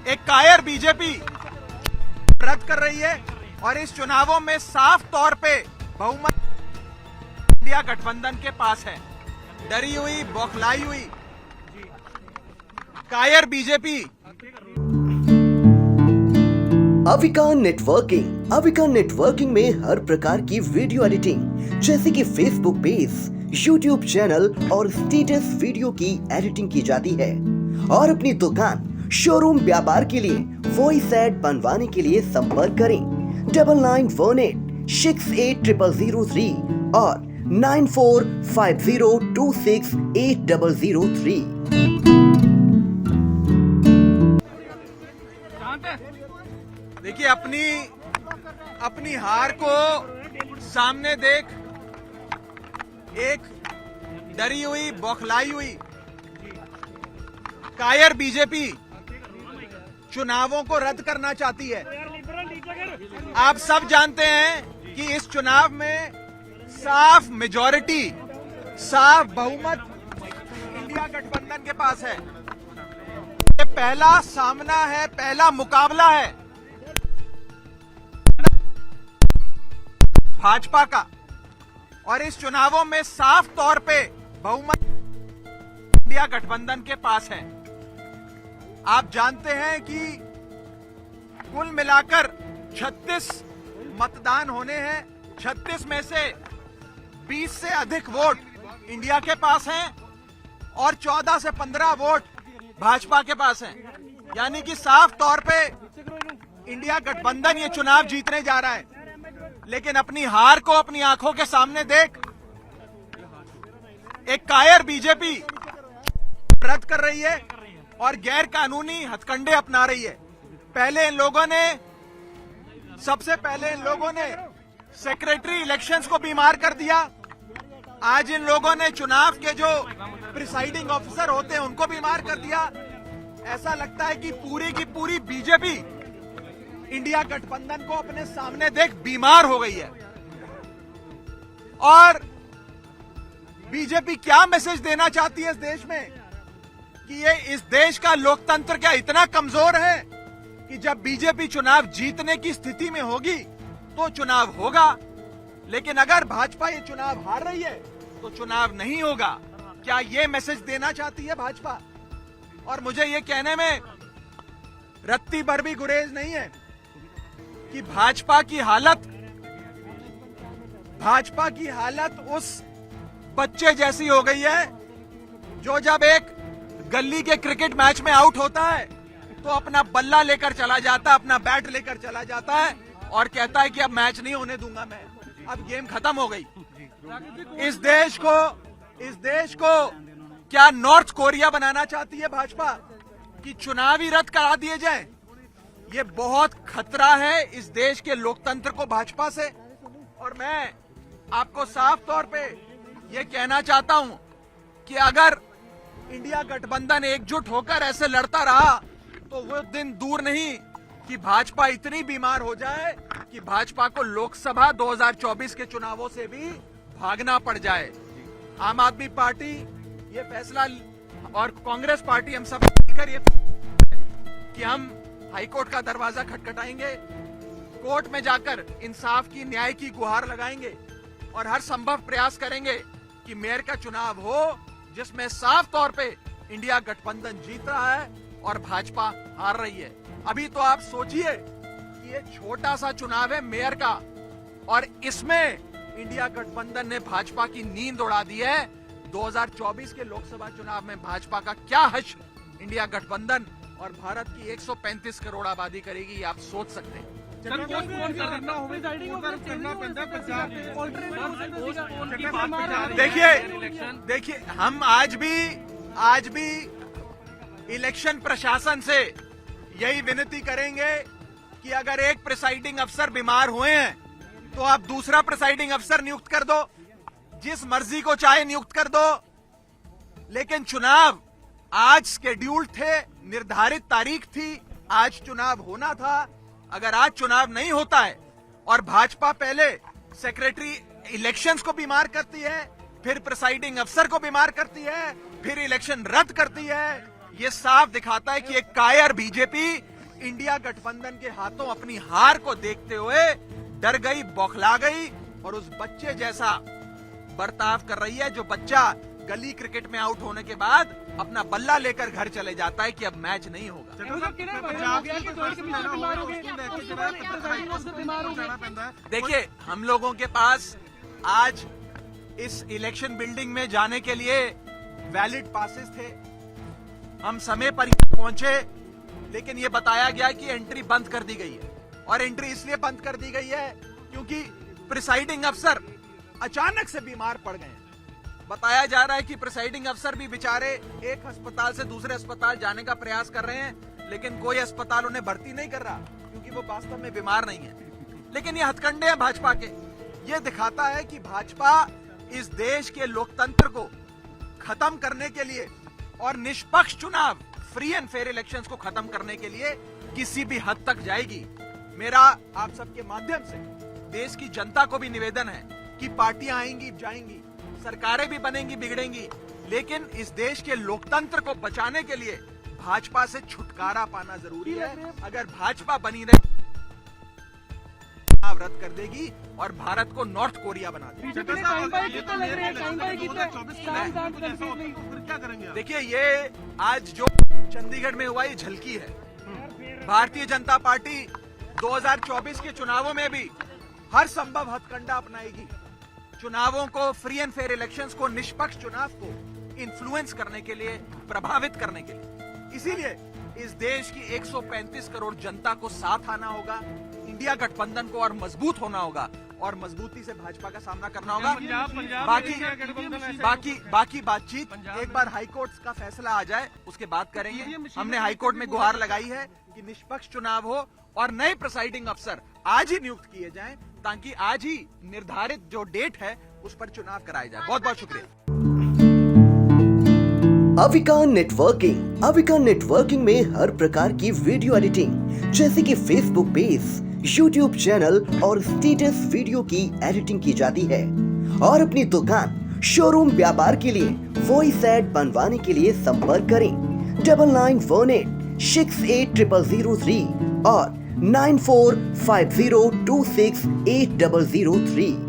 एक कायर बीजेपी रद्द कर रही है और इस चुनावों में साफ तौर पे बहुमत इंडिया गठबंधन के पास है। डरी हुई, बौखलाई हुई कायर बीजेपी। अविका नेटवर्किंग में हर प्रकार की वीडियो एडिटिंग जैसे कि फेसबुक पेज, यूट्यूब चैनल और स्टेटस वीडियो की एडिटिंग की जाती है। और अपनी दुकान, शोरूम, व्यापार के लिए वॉइस ऐड बनवाने के लिए संपर्क करें 9918680003 और 9450268003। देखिए, अपनी हार को सामने देख एक डरी हुई, बौखलाई हुई कायर बीजेपी चुनावों को रद्द करना चाहती है। आप सब जानते हैं कि इस चुनाव में साफ मेजॉरिटी, साफ बहुमत इंडिया गठबंधन के पास है। ये पहला सामना है, पहला मुकाबला है भाजपा का, और इस चुनावों में साफ तौर पे बहुमत इंडिया गठबंधन के पास है। आप जानते हैं कि कुल मिलाकर 36 मतदान होने हैं। 36 में से 20 से अधिक वोट इंडिया के पास हैं और 14 से 15 वोट भाजपा के पास हैं। यानी कि साफ तौर पे इंडिया गठबंधन ये चुनाव जीतने जा रहा है। लेकिन अपनी हार को अपनी आंखों के सामने देख एक कायर बीजेपी रद्द कर रही है और गैर कानूनी हथकंडे अपना रही है। सबसे पहले इन लोगों ने सेक्रेटरी इलेक्शंस को बीमार कर दिया। आज इन लोगों ने चुनाव के जो प्रिसाइडिंग ऑफिसर होते हैं उनको बीमार कर दिया। ऐसा लगता है कि पूरी की पूरी बीजेपी इंडिया गठबंधन को अपने सामने देख बीमार हो गई है। और बीजेपी क्या मैसेज देना चाहती है इस देश में कि ये इस देश का लोकतंत्र क्या इतना कमजोर है कि जब बीजेपी चुनाव जीतने की स्थिति में होगी तो चुनाव होगा, लेकिन अगर भाजपा ये चुनाव हार रही है तो चुनाव नहीं होगा। क्या ये मैसेज देना चाहती है भाजपा? और मुझे ये कहने में रत्ती भर भी गुरेज नहीं है कि भाजपा की हालत उस बच्चे जैसी हो गई है जो जब एक गली के क्रिकेट मैच में आउट होता है तो अपना बल्ला लेकर चला जाता है, अपना बैट लेकर चला जाता है और कहता है कि अब मैच नहीं होने दूंगा मैं, अब गेम खत्म हो गई। इस देश को क्या नॉर्थ कोरिया बनाना चाहती है भाजपा कि चुनाव ही रद्द करा दिए जाए? ये बहुत खतरा है इस देश के लोकतंत्र को भाजपा से। और मैं आपको साफ तौर पे ये कहना चाहता हूं कि अगर इंडिया गठबंधन एकजुट होकर ऐसे लड़ता रहा तो वो दिन दूर नहीं कि भाजपा इतनी बीमार हो जाए कि भाजपा को लोकसभा 2024 के चुनावों से भी भागना पड़ जाए। आम आदमी पार्टी ये फैसला और कांग्रेस पार्टी हम सब मिलकर ये कि हम हाईकोर्ट का दरवाजा खटखटाएंगे, कोर्ट में जाकर इंसाफ की, न्याय की गुहार लगाएंगे और हर संभव प्रयास करेंगे कि मेयर का चुनाव हो जिसमें साफ तौर पे इंडिया गठबंधन जीत रहा है और भाजपा हार रही है। अभी तो आप सोचिए कि ये छोटा सा चुनाव है मेयर का और इसमें इंडिया गठबंधन ने भाजपा की नींद उड़ा दी है। 2024 के लोकसभा चुनाव में भाजपा का क्या हश्र इंडिया गठबंधन और भारत की 135 करोड़ आबादी करेगी, आप सोच सकते हैं। देखिए, हम आज भी इलेक्शन प्रशासन से यही विनती करेंगे कि अगर एक प्रिसाइडिंग अफसर बीमार हुए हैं तो आप दूसरा प्रिसाइडिंग अफसर नियुक्त कर दो, जिस मर्जी को चाहे नियुक्त कर दो। लेकिन चुनाव आज शेड्यूल्ड थे, निर्धारित तारीख थी, आज चुनाव होना था। अगर आज चुनाव नहीं होता है और भाजपा पहले सेक्रेटरी इलेक्शंस को बीमार करती है, फिर प्रिसाइडिंग अफसर को बीमार करती है, फिर इलेक्शन रद्द करती है, ये साफ दिखाता है कि एक कायर बीजेपी इंडिया गठबंधन के हाथों अपनी हार को देखते हुए डर गई, बौखला गई और उस बच्चे जैसा बर्ताव कर रही है जो बच्चा गली क्रिकेट में आउट होने के बाद अपना बल्ला लेकर घर चले जाता है कि अब मैच नहीं होगा। देखिए, हम लोगों के पास आज इस इलेक्शन बिल्डिंग में जाने के लिए वैलिड पासेस थे। हम समय पर पहुंचे, लेकिन ये बताया गया कि एंट्री बंद कर दी गई है। और एंट्री इसलिए बंद कर दी गई है क्योंकि प्रिसाइडिंग अफसर अचानक से बीमार पड़ गए हैं। बताया जा रहा है कि प्रिसाइडिंग अफसर भी बेचारे एक अस्पताल से दूसरे अस्पताल जाने का प्रयास कर रहे हैं, लेकिन कोई अस्पताल उन्हें भर्ती नहीं कर रहा क्योंकि वो वास्तव में बीमार नहीं है। लेकिन ये हथकंडे हैं भाजपा के। ये दिखाता है कि भाजपा इस देश के लोकतंत्र को खत्म करने के लिए और निष्पक्ष चुनाव, फ्री एंड फेयर इलेक्शंस को खत्म करने के लिए किसी भी हद तक जाएगी। मेरा आप सबके माध्यम से देश की जनता को भी निवेदन है कि पार्टियां आएंगी, जाएंगी, सरकारें भी बनेंगी, बिगड़ेंगी, लेकिन इस देश के लोकतंत्र को बचाने के लिए भाजपा से छुटकारा पाना जरूरी है। अगर भाजपा बनी रहे, चुनाव रद्द कर देगी और भारत को नॉर्थ कोरिया बना देगी। देखिए, ये आज जो चंडीगढ़ में हुआ, ये झलकी है। भारतीय जनता पार्टी 2024 के चुनावों में भी हर संभव हथकंडा अपनाएगी। चुनावों को, फ्री एंड फेयर इलेक्शंस को, निष्पक्ष चुनाव को इन्फ्लुएंस करने के लिए, प्रभावित करने के लिए। इसीलिए इस देश की 135 करोड़ जनता को साथ आना होगा, इंडिया गठबंधन को और मजबूत होना होगा और मजबूती से भाजपा का सामना करना होगा। बाकी बातचीत एक बार हाईकोर्ट का फैसला आ जाए उसके बाद करेंगे। हमने हाईकोर्ट में गुहार लगाई है कि निष्पक्ष चुनाव हो और नए प्रिसाइडिंग अफसर आज ही नियुक्त किए जाएं ताकि आज ही निर्धारित जो डेट है उस पर चुनाव कराया जाए। बहुत बहुत शुक्रिया। अविका नेटवर्किंग में हर प्रकार की वीडियो एडिटिंग जैसे कि फेसबुक पेज, यूट्यूब चैनल और स्टेटस वीडियो की एडिटिंग की जाती है। और अपनी दुकान, शोरूम, व्यापार के लिए वॉइस ऐड बनवाने के लिए संपर्क करें 9918680003 और 9450268003।